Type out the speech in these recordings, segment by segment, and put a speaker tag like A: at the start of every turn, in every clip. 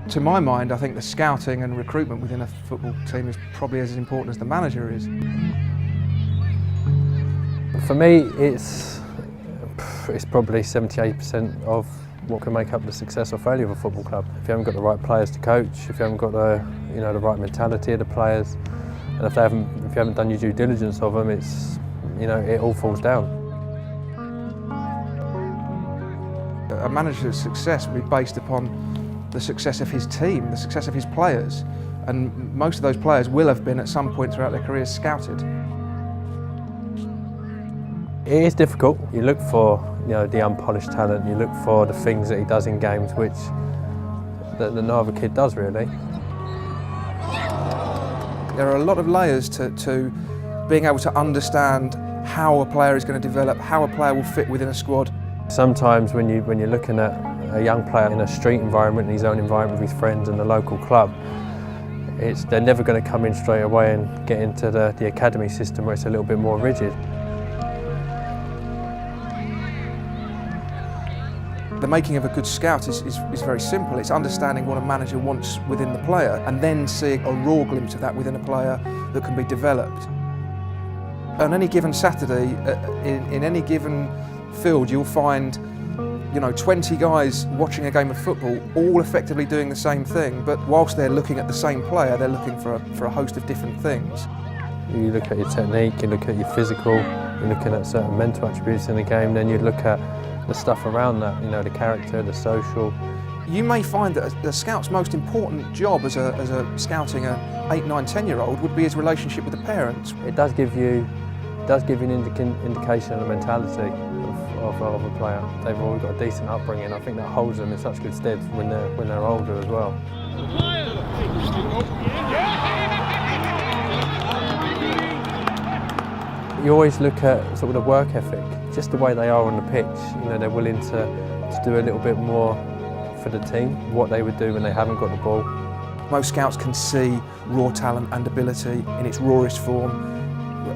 A: To my mind, I think the scouting and recruitment within a football team is probably as important as the manager is.
B: For me, it's probably 78% of what can make up the success or failure of a football club. If you haven't got the right players to coach, if you haven't got the right mentality of the players, and if you haven't done your due diligence of them, it all falls down.
A: A manager's success will be based upon the success of his team, the success of his players, and most of those players will have been at some point throughout their careers scouted.
B: It is difficult. You look for the unpolished talent, you look for the things that he does in games which that no other kid does really.
A: There are a lot of layers to being able to understand how a player is going to develop, how a player will fit within a squad.
B: Sometimes when you're looking at a young player in a street environment, in his own environment with his friends and the local club, they're never going to come in straight away and get into the academy system where it's a little bit more rigid.
A: The making of a good scout is very simple. It's understanding what a manager wants within the player and then seeing a raw glimpse of that within a player that can be developed. On any given Saturday, in any given field, you'll find 20 guys watching a game of football, all effectively doing the same thing, but whilst they're looking at the same player, they're looking for a host of different things.
B: You look at your technique, you look at your physical, you're looking at certain mental attributes in the game, then you look at the stuff around that, the character, the social.
A: You may find that the scout's most important job as a scouting an 8, 9, 10-year-old would be his relationship with the parents.
B: It does give you an indication of the mentality of a player. They've always got a decent upbringing. I think that holds them in such good stead when they're older as well. You always look at sort of the work ethic, just the way they are on the pitch. They're willing to do a little bit more for the team, what they would do when they haven't got the ball.
A: Most scouts can see raw talent and ability in its rawest form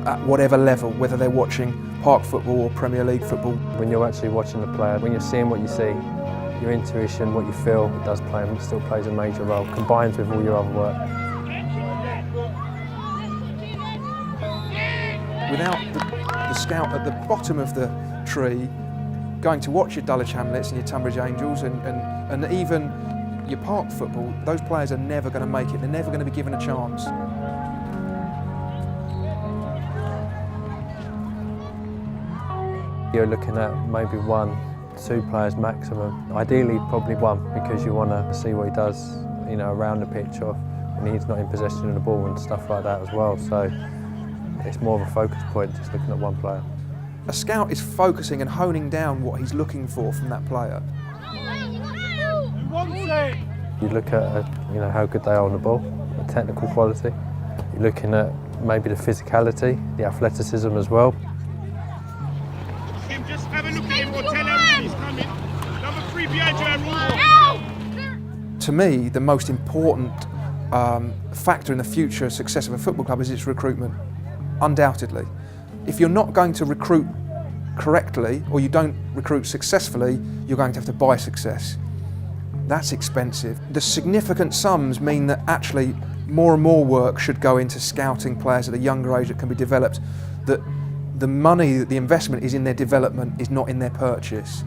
A: at whatever level, whether they're watching park football or Premier League football.
B: When you're actually watching the player, when you're seeing what you see, your intuition, what you feel, it still plays a major role, combined with all your other work.
A: Without the scout at the bottom of the tree going to watch your Dulwich Hamlets and your Tunbridge Angels and even your park football, those players are never going to make it. They're never going to be given a chance.
B: You're looking at maybe 1, 2 players maximum. Ideally, probably 1, because you want to see what he does, around the pitch or when he's not in possession of the ball and stuff like that as well. So it's more of a focus point, just looking at 1 player.
A: A scout is focusing and honing down what he's looking for from that player.
B: You look at how good they are on the ball, the technical quality. You're looking at maybe the physicality, the athleticism as well.
C: Just have a look at him or tell him he's coming. Number 3 behind you.
A: To me, the most important factor in the future success of a football club is its recruitment, undoubtedly. If you're not going to recruit correctly or you don't recruit successfully, you're going to have to buy success. That's expensive. The significant sums mean that actually more and more work should go into scouting players at a younger age that can be developed, that the money, the investment is in their development, is not in their purchase.